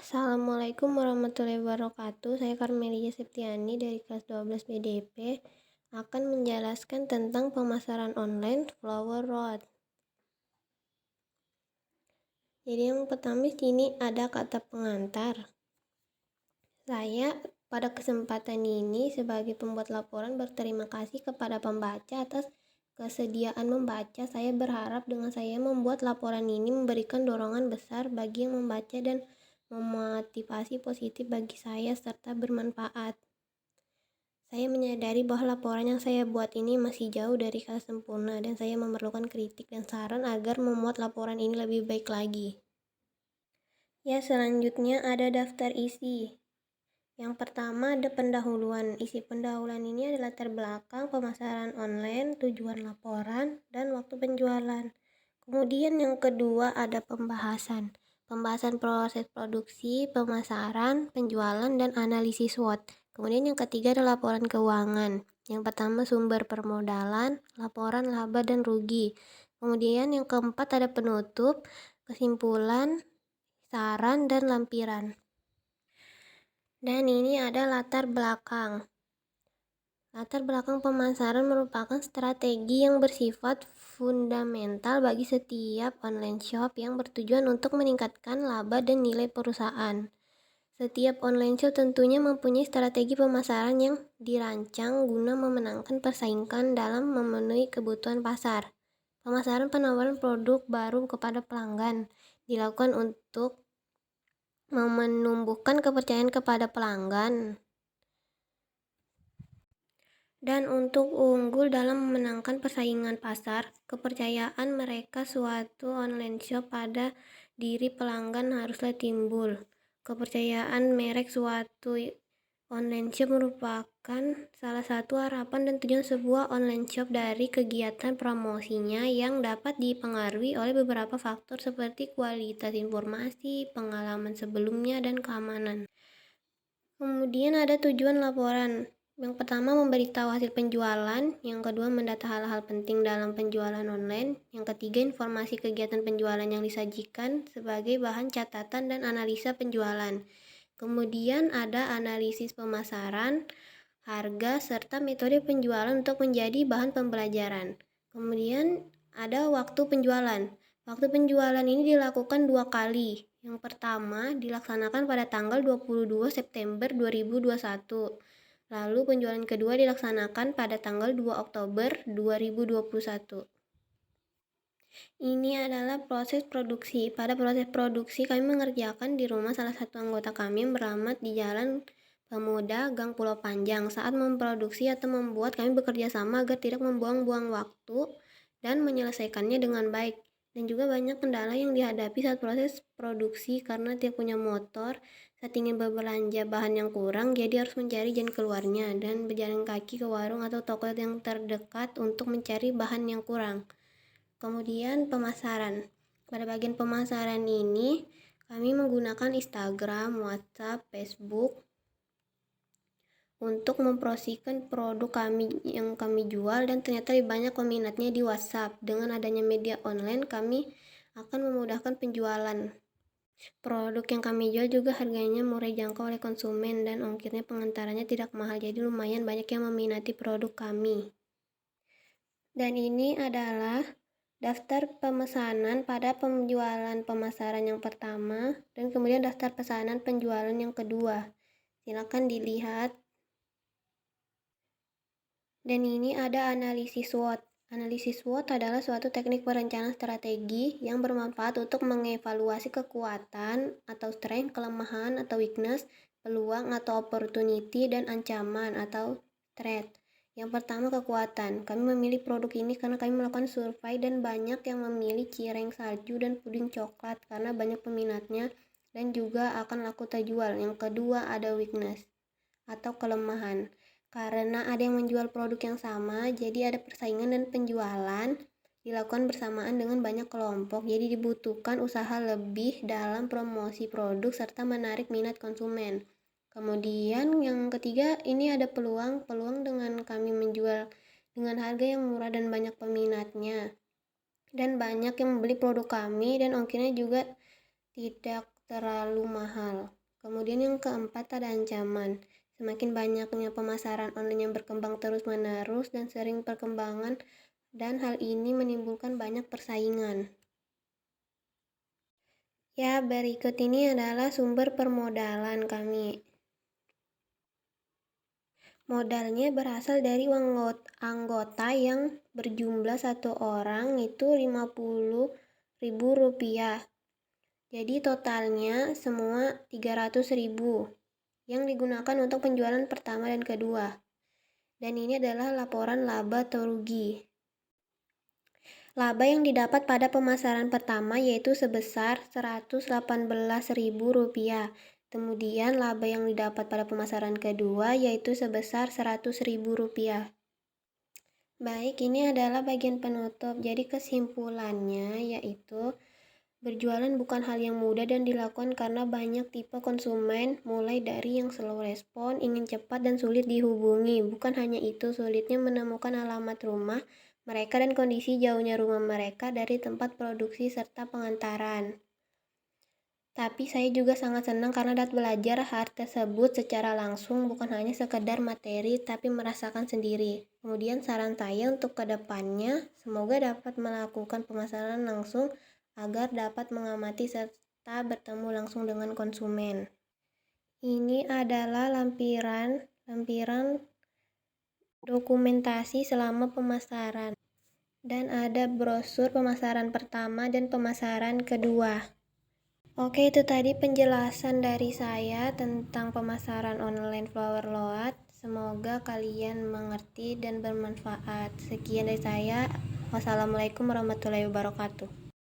Assalamualaikum warahmatullahi wabarakatuh. Saya Karmelia Septiani dari kelas 12 BDP akan menjelaskan tentang pemasaran online Flower Road. Jadi yang pertama di sini ada kata pengantar. Saya pada kesempatan ini sebagai pembuat laporan berterima kasih kepada pembaca atas kesediaan membaca. Saya berharap dengan saya membuat laporan ini memberikan dorongan besar bagi yang membaca dan memotivasi positif bagi saya serta bermanfaat. Saya menyadari bahwa laporan yang saya buat ini masih jauh dari kata sempurna dan saya memerlukan kritik dan saran agar membuat laporan ini lebih baik lagi. Ya, selanjutnya ada daftar isi. Yang pertama ada pendahuluan. Isi pendahuluan ini adalah latar belakang pemasaran online, tujuan laporan, dan waktu penjualan. Kemudian yang kedua ada pembahasan. Pembahasan proses produksi, pemasaran, penjualan, dan analisis SWOT. Kemudian yang ketiga ada laporan keuangan. Yang pertama sumber permodalan, laporan laba dan rugi. Kemudian yang keempat ada penutup, kesimpulan, saran, dan lampiran. Dan ini ada latar belakang. Latar belakang pemasaran merupakan strategi yang bersifat fundamental bagi setiap online shop yang bertujuan untuk meningkatkan laba dan nilai perusahaan. Setiap online shop tentunya mempunyai strategi pemasaran yang dirancang guna memenangkan persaingan dalam memenuhi kebutuhan pasar. Pemasaran penawaran produk baru kepada pelanggan dilakukan untuk menumbuhkan kepercayaan kepada pelanggan dan untuk unggul dalam memenangkan persaingan pasar. Kepercayaan mereka suatu online shop pada diri pelanggan haruslah timbul. Kepercayaan merek suatu online shop merupakan salah satu harapan dan tujuan sebuah online shop dari kegiatan promosinya yang dapat dipengaruhi oleh beberapa faktor seperti kualitas informasi, pengalaman sebelumnya, dan keamanan. Kemudian ada tujuan laporan. Yang pertama memberitahu hasil penjualan, yang kedua mendata hal-hal penting dalam penjualan online, yang ketiga informasi kegiatan penjualan yang disajikan sebagai bahan catatan dan analisa penjualan. Kemudian ada analisis pemasaran, harga, serta metode penjualan untuk menjadi bahan pembelajaran. Kemudian ada waktu penjualan. Waktu penjualan ini dilakukan 2 kali. Yang pertama dilaksanakan pada tanggal 22 September 2021. Lalu penjualan kedua dilaksanakan pada tanggal 2 Oktober 2021. Ini adalah proses produksi. Pada proses produksi kami mengerjakan di rumah salah satu anggota kami yang beralamat di Jalan Pemuda, Gang Pulau Panjang. Saat memproduksi atau membuat, kami bekerja sama agar tidak membuang-buang waktu dan menyelesaikannya dengan baik. Dan juga banyak kendala yang dihadapi saat proses produksi karena tidak punya motor, saat ingin berbelanja bahan yang kurang, jadi harus mencari jalan keluarnya dan berjalan kaki ke warung atau toko yang terdekat untuk mencari bahan yang kurang. Kemudian pemasaran. Pada bagian pemasaran ini, kami menggunakan Instagram, WhatsApp, Facebook untuk mempromosikan produk kami yang kami jual dan ternyata lebih banyak peminatnya di WhatsApp. Dengan adanya media online, kami akan memudahkan penjualan. Produk yang kami jual juga harganya murah jangkau oleh konsumen dan ongkirnya pengantarannya tidak mahal, jadi lumayan banyak yang meminati produk kami. Dan ini adalah daftar pemesanan pada penjualan pemasaran yang pertama dan kemudian daftar pesanan penjualan yang kedua. Silakan dilihat. Dan ini ada analisis SWOT. Analisis SWOT adalah suatu teknik perencanaan strategi yang bermanfaat untuk mengevaluasi kekuatan atau strength, kelemahan atau weakness, peluang atau opportunity, dan ancaman atau threat. Yang pertama kekuatan. Kami memilih produk ini karena kami melakukan survei dan banyak yang memilih cireng salju dan puding coklat karena banyak peminatnya dan juga akan laku terjual. Yang kedua ada weakness atau kelemahan. Karena ada yang menjual produk yang sama, jadi ada persaingan dan penjualan dilakukan bersamaan dengan banyak kelompok. Jadi dibutuhkan usaha lebih dalam promosi produk serta menarik minat konsumen. Kemudian yang ketiga ini ada peluang dengan kami menjual dengan harga yang murah dan banyak peminatnya. Dan banyak yang membeli produk kami dan ongkirnya juga tidak terlalu mahal. Kemudian yang keempat ada ancaman. Semakin banyaknya pemasaran online yang berkembang terus-menerus dan sering perkembangan, dan hal ini menimbulkan banyak persaingan. Ya, berikut ini adalah sumber permodalan kami. Modalnya berasal dari anggota yang berjumlah satu orang itu Rp50.000. Jadi totalnya semua 300.000 yang digunakan untuk penjualan pertama dan kedua. Dan ini adalah laporan laba atau rugi. Laba yang didapat pada pemasaran pertama yaitu sebesar Rp118.000. Kemudian laba yang didapat pada pemasaran kedua yaitu sebesar Rp100.000. Baik, ini adalah bagian penutup. Jadi kesimpulannya yaitu berjualan bukan hal yang mudah dan dilakukan karena banyak tipe konsumen, mulai dari yang slow respon, ingin cepat dan sulit dihubungi. Bukan hanya itu, sulitnya menemukan alamat rumah mereka dan kondisi jauhnya rumah mereka dari tempat produksi serta pengantaran. Tapi saya juga sangat senang karena dapat belajar hal tersebut secara langsung, bukan hanya sekedar materi tapi merasakan sendiri. Kemudian saran saya untuk kedepannya, semoga dapat melakukan pemasaran langsung agar dapat mengamati serta bertemu langsung dengan konsumen. Ini adalah lampiran dokumentasi selama pemasaran. Dan ada brosur pemasaran pertama dan pemasaran kedua. Oke, itu tadi penjelasan dari saya tentang pemasaran online flower load. Semoga kalian mengerti dan bermanfaat. Sekian dari saya. Wassalamualaikum warahmatullahi wabarakatuh.